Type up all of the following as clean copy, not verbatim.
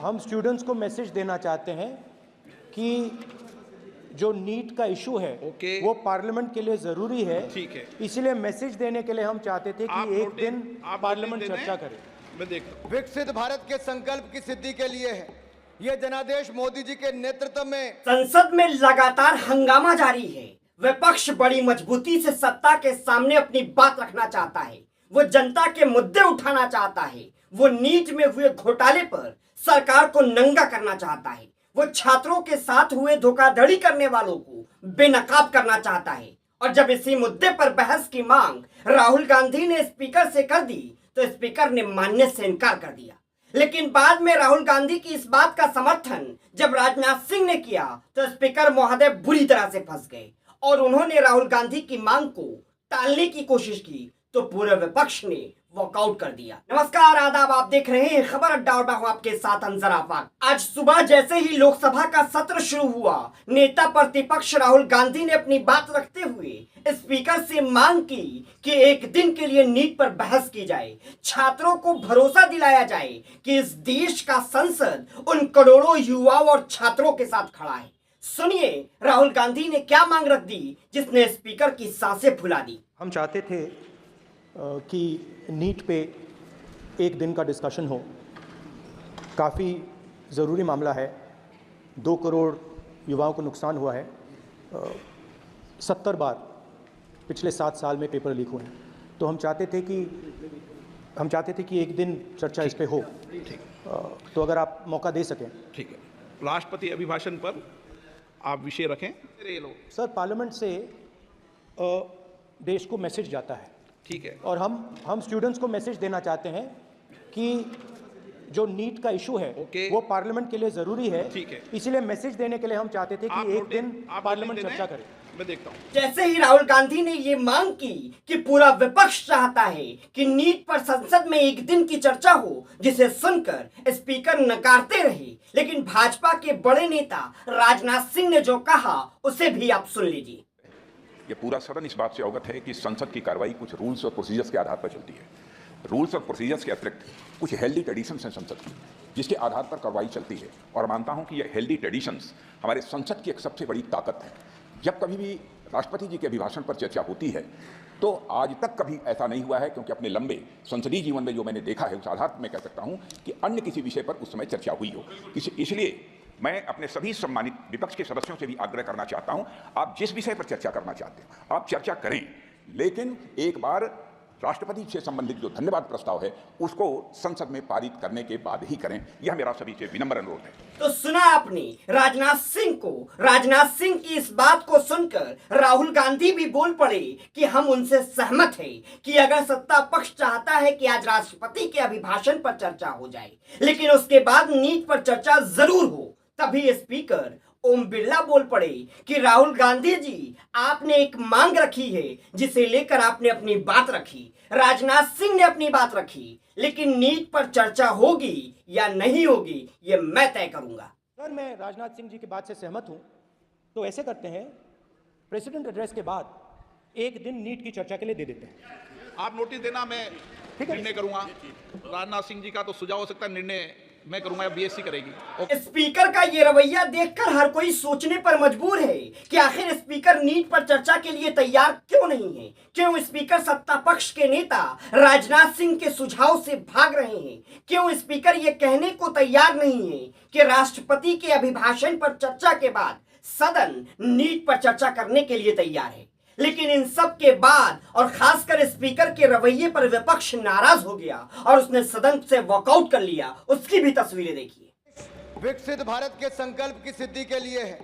हम स्टूडेंट्स को मैसेज देना चाहते हैं कि जो नीट का इशू है वो पार्लियामेंट के लिए जरूरी है। ठीक है, इसलिए मैसेज देने के लिए हम चाहते थे कि एक दिन पार्लियामेंट चर्चा करे। मैं देखता हूं। विकसित भारत के संकल्प की सिद्धि के लिए है ये जनादेश मोदी जी के नेतृत्व में संसद में लगातार हंगामा जारी है। विपक्ष बड़ी मजबूती से सत्ता के सामने अपनी बात रखना चाहता है। वो जनता के मुद्दे उठाना चाहता है। वो नीट में हुए घोटाले पर सरकार को नंगा करना चाहता है। वो छात्रों के साथ हुए धोखाधड़ी करने वालों को बेनकाब करना चाहता है। और जब इसी मुद्दे पर बहस की मांग राहुल गांधी ने स्पीकर से कर दी तो स्पीकर ने मानने से इनकार कर दिया। लेकिन बाद में राहुल गांधी की इस बात का समर्थन जब राजनाथ सिंह ने किया तो स्पीकर महोदय बुरी तरह से फंस गए और उन्होंने राहुल गांधी की मांग को टालने की कोशिश की तो पूरे विपक्ष ने वॉकआउट कर दिया। नमस्कार, आदाब, आप देख रहे हैं खबर अड्डा और मैं हूं आपके साथ अंजर आफाक। आज सुबह जैसे ही लोकसभा का सत्र शुरू हुआ, नेता प्रतिपक्ष राहुल गांधी ने अपनी बात रखते हुए स्पीकर से मांग की कि एक दिन के लिए नीट पर बहस की जाए, छात्रों को भरोसा दिलाया जाए कि इस देश का संसद उन करोड़ों युवाओं और छात्रों के साथ खड़ा है। सुनिए राहुल गांधी ने क्या मांग रख दी जिसने स्पीकर की सांसें फुला दी। हम चाहते थे कि नीट पे एक दिन का डिस्कशन हो। काफ़ी ज़रूरी मामला है। 2 करोड़ युवाओं को नुकसान हुआ है। 70 बार पिछले 7 साल में पेपर लीक हुए हैं। तो हम चाहते थे कि एक दिन चर्चा इस पे हो। तो अगर आप मौका दे सकें। ठीक है, राष्ट्रपति अभिभाषण पर आप विषय रखें। सर, पार्लियामेंट से देश को मैसेज जाता है। ठीक है, और हम स्टूडेंट्स को मैसेज देना चाहते हैं कि जो नीट का इशू है वो पार्लियामेंट के लिए जरूरी है। ठीक है, इसलिए मैसेज देने के लिए हम चाहते थे कि एक दिन पार्लियामेंट चर्चा करे। मैं देखता हूं। जैसे ही राहुल गांधी ने ये मांग की कि पूरा विपक्ष चाहता है कि नीट पर संसद में एक दिन की चर्चा हो, जिसे सुनकर स्पीकर नकारते रहे, लेकिन भाजपा के बड़े नेता राजनाथ सिंह ने जो कहा उसे भी आप सुन लीजिए। ये पूरा सदन इस बात से अवगत है कि संसद की कार्रवाई कुछ रूल्स और प्रोसीजर्स के आधार पर चलती है। रूल्स और प्रोसीजर्स के अतिरिक्त कुछ हेल्दी ट्रेडिशंस हैं संसद की, जिसके आधार पर कार्रवाई चलती है। और मानता हूं कि ये हेल्दी ट्रेडिशंस हमारे संसद की एक सबसे बड़ी ताकत है। जब कभी भी राष्ट्रपति जी के अभिभाषण पर चर्चा होती है तो आज तक कभी ऐसा नहीं हुआ है, क्योंकि अपने लंबे संसदीय जीवन में जो मैंने देखा है उस आधार पर मैं कह सकता हूं कि अन्य किसी विषय पर उस समय चर्चा हुई हो। इसलिए मैं अपने सभी सम्मानित विपक्ष के सदस्यों से भी आग्रह करना चाहता हूं, आप जिस विषय पर चर्चा करना चाहते हैं आप चर्चा करें, लेकिन एक बार राष्ट्रपति से संबंधित जो धन्यवाद प्रस्ताव है उसको संसद में पारित करने के बाद ही करें। यह मेरा सभी से विनम्र अनुरोध है। तो सुना आपने राजनाथ सिंह को। राजनाथ सिंह की इस बात को सुनकर राहुल गांधी भी बोल पड़े कि हम उनसे सहमत हैं कि अगर सत्ता पक्ष चाहता है कि आज राष्ट्रपति के अभिभाषण पर चर्चा हो जाए, लेकिन उसके बाद नीट पर चर्चा जरूर हो। तभी स्पीकर ओम बिरला बोल पड़े कि राहुल गांधी जी, आपने एक मांग रखी है जिसे लेकर आपने अपनी बात रखी, राजनाथ सिंह ने अपनी बात रखी, लेकिन नीट पर चर्चा होगी या नहीं होगी ये मैं तय करूंगा। सर, मैं राजनाथ सिंह जी की बात से सहमत हूं। तो ऐसे करते हैं, प्रेसिडेंट एड्रेस के बाद एक दिन नीट की चर्चा के लिए दे देते हैं। आप नोटिस देना, मैं निर्णय करूंगा। राजनाथ सिंह जी का तो सुझाव हो सकता है, निर्णय मैं करूंगा या बीएससी करेगी। स्पीकर का ये रवैया देखकर हर कोई सोचने पर मजबूर है कि आखिर स्पीकर नीट पर चर्चा के लिए तैयार क्यों नहीं है। क्यों स्पीकर सत्ता पक्ष के नेता राजनाथ सिंह के सुझाव से भाग रहे हैं। क्यों स्पीकर ये कहने को तैयार नहीं है कि राष्ट्रपति के अभिभाषण पर चर्चा के बाद सदन नीट पर चर्चा करने के लिए तैयार है। लेकिन इन सब के बाद और खासकर स्पीकर के रवैये पर विपक्ष नाराज हो गया और उसने सदन से वॉकआउट कर लिया। उसकी भी तस्वीरें देखिए। विकसित भारत के संकल्प की सिद्धि के लिए है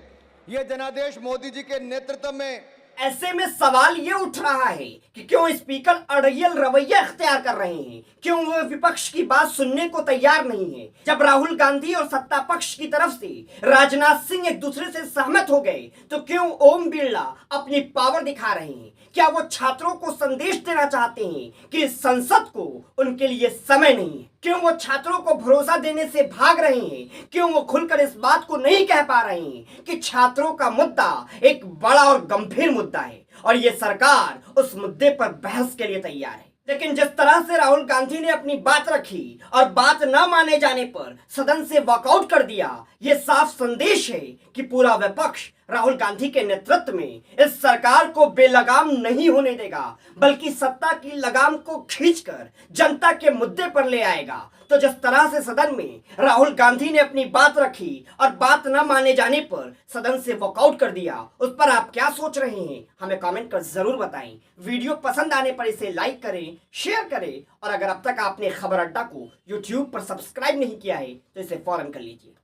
ये जनादेश मोदी जी के नेतृत्व में। ऐसे में सवाल ये उठ रहा है कि क्यों स्पीकर अड़ियल रवैया इख्तियार कर रहे हैं। क्यों वो विपक्ष की बात सुनने को तैयार नहीं है। जब राहुल गांधी और सत्ता पक्ष की तरफ से राजनाथ सिंह एक दूसरे से सहमत हो गए तो क्यों ओम बिरला अपनी पावर दिखा रहे हैं। क्या वो छात्रों को संदेश देना चाहते हैं कि इस संसद को उनके लिए समय नहीं है। क्यों वो छात्रों को भरोसा देने से भाग रहे हैं। क्यों वो खुलकर इस बात को नहीं कह पा रहे हैं कि छात्रों का मुद्दा एक बड़ा और गंभीर मुद्दा है और ये सरकार उस मुद्दे पर बहस के लिए तैयार है। लेकिन जिस तरह से राहुल गांधी ने अपनी बात रखी और बात न माने जाने पर सदन से वॉकआउट कर दिया, ये साफ संदेश है कि पूरा विपक्ष राहुल गांधी के नेतृत्व में इस सरकार को बेलगाम नहीं होने देगा, बल्कि सत्ता की लगाम को खींचकर जनता के मुद्दे पर ले आएगा। तो जिस तरह से सदन में राहुल गांधी ने अपनी बात रखी और बात न माने जाने पर सदन से वॉकआउट कर दिया, उस पर आप क्या सोच रहे हैं हमें कमेंट कर जरूर बताएं। वीडियो पसंद आने पर इसे लाइक करें, शेयर करें और अगर अब तक आपने खबर अड्डा को YouTube पर सब्सक्राइब नहीं किया है तो इसे फौरन कर लीजिए।